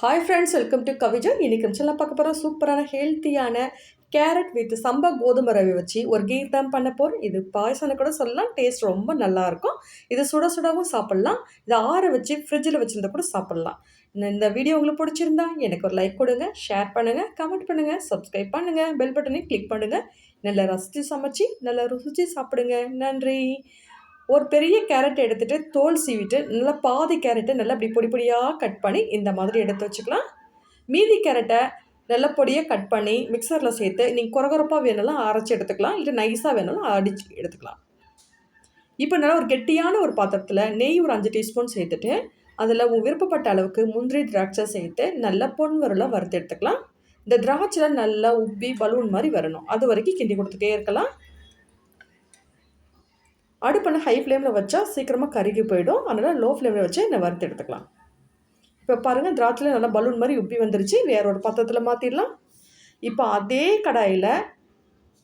Hi friends, welcome to Kavija. இன்றைக்கி நம்ம பார்க்க போகிறோம் சூப்பரான ஹெல்த்தியான கேரட் வித் சம்பா கோதுமை ரவை வச்சு ஒரு கீர் தான் பண்ண போகிறோம். இது பாயசம்னு கூட சொல்லலாம். டேஸ்ட் ரொம்ப நல்லாயிருக்கும். இது சுட சுடவும் சாப்பிட்லாம். இதை ஆற வச்சு ஃப்ரிட்ஜில் வச்சுருந்தா கூட சாப்பிட்லாம். இந்த வீடியோ உங்களுக்கு பிடிச்சிருந்தா எனக்கு ஒரு லைக் கொடுங்க, ஷேர் பண்ணுங்கள், கமெண்ட் பண்ணுங்கள், சப்ஸ்கிரைப் பண்ணுங்கள், பெல் பட்டனையும் கிளிக் பண்ணுங்கள். நல்லா ரசித்து சமைச்சு நல்லா ருசிச்சு சாப்பிடுங்க. நன்றி. ஒரு பெரிய கேரட் எடுத்துகிட்டு தோல் சீவிட்டு நல்லா பாதி கேரட்டை நல்லா இப்படி பொடி பொடியாக கட் பண்ணி இந்த மாதிரி எடுத்து வச்சுக்கலாம். மீதி கேரட்டை நல்ல பொடியாக கட் பண்ணி மிக்சரில் சேர்த்து நீங்கள் குறகுறப்பாக வேணாலும் அரைச்சி எடுத்துக்கலாம், இல்லை நைஸாக வேணாலும் அடித்து எடுத்துக்கலாம். இப்போ நல்லா ஒரு கெட்டியான ஒரு பாத்திரத்தில் நெய் ஒரு 5 டீஸ்பூன் சேர்த்துட்டு அதில் விருப்பப்பட்ட அளவுக்கு முந்திரி திராட்சை சேர்த்து நல்லா பொன்வரலாக வறுத்து எடுத்துக்கலாம். இந்த திராட்சையில் நல்லா உப்பி பலூன் மாதிரி வரணும், அது வரைக்கும் கிண்டி கொடுத்துட்டே இருக்கலாம். அடுப்பை ஹை ஃப்ளேமில் வச்சா சீக்கிரமாக கருகி போயிடும். அதனால் லோ ஃப்ளேமில் வச்சு வறுத்து எடுத்துக்கலாம். இப்போ பாருங்கள், திராட்சையில் நல்லா பலூன் மாதிரி உப்பி வந்துருச்சு. வேற ஒரு பாத்திரத்தில் மாற்றிடலாம். இப்போ அதே கடாயில்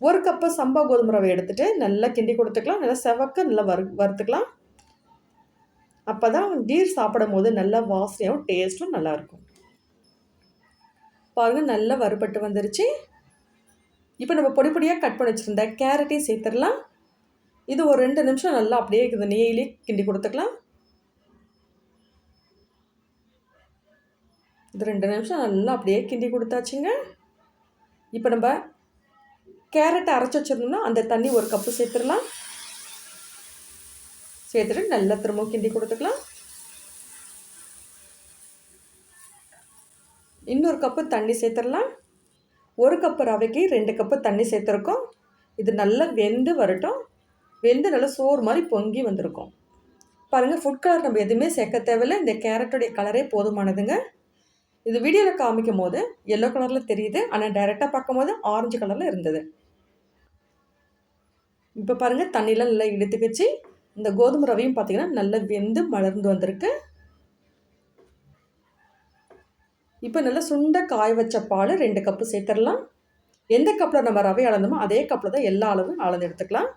1 கப்பு சம்பா கோதுமை ரவை எடுத்துகிட்டு நல்லா கிண்டி கொடுத்துக்கலாம். நல்லா செவக்க நல்லா வறுத்துக்கலாம். அப்போ தான் கீர் சாப்பிடும் போது நல்லா வாசனையாகவும் டேஸ்ட்டும் நல்லாயிருக்கும். பாருங்கள், நல்லா வறுபட்டு வந்துருச்சு. இப்போ நம்ம பொடி பொடியாக கட் பண்ணி வச்சுருந்த கேரட்டையும் சேர்த்துடலாம். இது ஒரு 2 நிமிஷம் நல்லா அப்படியே இந்த நெய்யிலே கிண்டி கொடுத்துக்கலாம். இது 2 நிமிஷம் நல்லா அப்படியே கிண்டி கொடுத்தாச்சுங்க. இப்போ நம்ம கேரட்டை அரைச்சி வச்சுருந்தோம்னா அந்த தண்ணி 1 கப்பு சேர்த்துடலாம். சேர்த்துட்டு நல்லா திரும்ப கிண்டி கொடுத்துக்கலாம். இன்னொரு கப்பு தண்ணி சேர்த்துடலாம். 1 கப்பு ரவைக்கு 2 கப்பு தண்ணி சேர்த்துருக்கோம். இது நல்லா வெந்து வரட்டும். வெந்து நல்லா சோறு மாதிரி பொங்கி வந்திருக்கும். பாருங்கள், ஃபுட் கலர் நம்ம எதுவுமே சேர்க்க தேவையில்லை. இந்த கேரட்டுடைய கலரே போதுமானதுங்க. இது வீடியோவில் காமிக்கும் போது எல்லோ கலரில் தெரியுது, ஆனால் டைரெக்டாக பார்க்கும் போது ஆரஞ்சு கலரில் இருந்தது. இப்போ பாருங்கள், தண்ணியெலாம் நல்லா இழுத்துக்கிச்சு. இந்த கோதுமை ரவையும் பார்த்திங்கன்னா நல்லா வெந்து மலர்ந்து வந்திருக்கு. இப்போ நல்லா சுண்ட காய வச்ச பால் 2 கப்பு சேர்த்துடலாம். எந்த கப்பில் நம்ம ரவை அளந்தோமோ அதே கப்பில் தான் எல்லா அளவும் அளந்து எடுத்துக்கலாம்.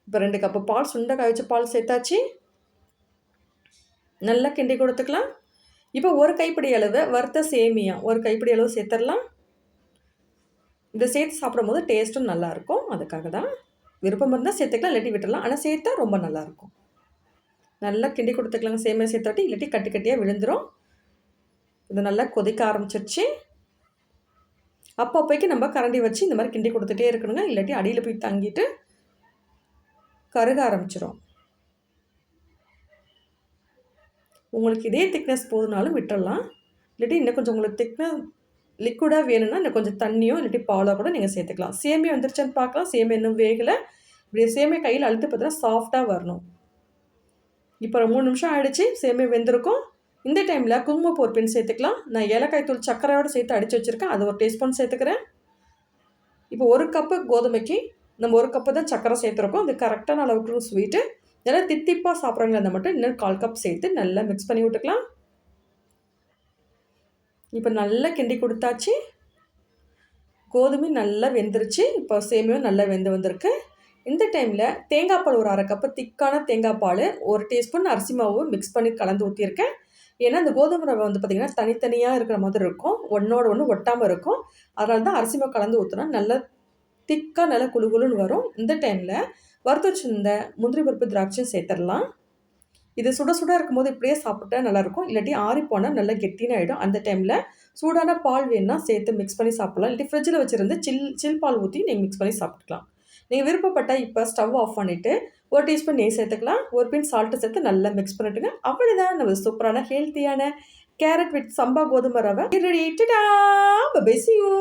இப்போ 2 கப்பு பால் சுண்ட காய வச்ச பால் சேர்த்தாச்சு. நல்லா கிண்டி கொடுத்துக்கலாம். இப்போ 1 கைப்பிடி அளவு வறுத்த சேமியா 1 கைப்பிடி அளவு சேர்த்துடலாம். இதை சேர்த்து சாப்பிடும் போது டேஸ்ட்டும் நல்லாயிருக்கும். அதுக்காக தான். விருப்பம் இருந்தால் சேர்த்துக்கலாம், இல்லாட்டி விட்டுடலாம். ஆனால் சேர்த்தா ரொம்ப நல்லாயிருக்கும். நல்லா கிண்டி கொடுத்துக்கலாங்க. சேமியா சேர்த்தாட்டி இல்லாட்டி கட்டி கட்டியாக விழுந்துடும். இது நல்லா கொதிக்க ஆரம்பிச்சிருச்சு. அப்போதைக்கு நம்ம கரண்டி வச்சு இந்த மாதிரி கிண்டி கொடுத்துட்டே இருக்கணுங்க, இல்லாட்டி அடியில் போய் தங்கிட்டு கருக ஆரம்பிச்சிடும். உங்களுக்கு இதே திக்னஸ் போதுனாலும் விட்டுடலாம், இல்லாட்டி இன்னும் கொஞ்சம் உங்களுக்கு லிக்விடாக வேணும்னா இன்னும் கொஞ்சம் தண்ணியோ இல்லாட்டி பாலோ கூட நீங்கள் சேர்த்துக்கலாம். சேமியா வந்துருச்சான்னு பார்க்கலாம். சேமியா இன்னும் வேகலை. இப்படி சேமியா கையில் அழுத்து பார்த்தீங்கன்னா சாஃப்டாக வரணும். இப்போ 3 நிமிஷம் ஆகிடுச்சு. சேமியா வெந்திருக்கும். இந்த டைமில் குங்குமப்பூ ஒரு பின் சேர்த்துக்கலாம். நான் ஏலக்காய் தூள் சர்க்கரையோடு சேர்த்து அடித்து வச்சுருக்கேன், அது 1 டீஸ்பூன் சேர்த்துக்கிறேன். இப்போ 1 கப்பு கோதுமைக்கு நம்ம 1 கப்பு தான் சர்க்கரை சேர்த்துருக்கோம். அது கரெக்டான அளவுக்கு ஸ்வீட்டு. நல்லா தித்திப்பாக சாப்பிட்றாங்களா இருந்தால் மட்டும் இன்னும் 1/4 கப் சேர்த்து நல்லா மிக்ஸ் பண்ணி விட்டுக்கலாம். இப்போ நல்லா கிண்டி கொடுத்தாச்சு. கோதுமை நல்லா வெந்துருச்சு. இப்போ சேமியாவும் நல்லா வெந்து வந்திருக்கு. இந்த டைமில் தேங்காய் பால் ஒரு 1/2 கப்பு திக்கான தேங்காய் பால் 1 டீஸ்பூன் அரிசி மாவு மிக்ஸ் பண்ணி கலந்து ஊற்றிருக்கேன். ஏன்னா அந்த கோதுமை ரவை வந்து பார்த்திங்கன்னா தனித்தனியாக இருக்கிற மாதிரி இருக்கும், ஒன்றோட ஒன்று ஒட்டாமல் இருக்கும். அதனால தான் அரிசி மாவு கலந்து ஊற்றினா நல்லா திக்காக நல்லா குழுன்னு வரும். இந்த டைமில் வறுத்து வச்சுருந்த முந்திரி பருப்பு திராட்சையும் சேர்த்துடலாம். இது சுட சுட இருக்கும்போது இப்படியே சாப்பிட்டா நல்லாயிருக்கும், இல்லாட்டி ஆறி போனால் நல்லா கெட்டின்னு ஆகிடும். அந்த டைமில் சூடான பால் வேணுன்னா சேர்த்து மிக்ஸ் பண்ணி சாப்பிட்லாம், இல்லாட்டி ஃப்ரிட்ஜில் வச்சுருந்து சில் பால் ஊற்றி நீங்கள் மிக்ஸ் பண்ணி சாப்பிட்டுக்கலாம். நீங்கள் விருப்பப்பட்டால் இப்போ ஸ்டவ் ஆஃப் பண்ணிவிட்டு 1 டீஸ்பூன் நெய் சேர்த்துக்கலாம். 1 பின் சால்ட்டு சேர்த்து நல்லா மிக்ஸ் பண்ணிட்டுங்க. அவ்வளோதான், நம்ம சூப்பரான ஹெல்த்தியான கேரட் வித் சம்பா கோதுமை ரவை ready. Tata, bye bye, see you.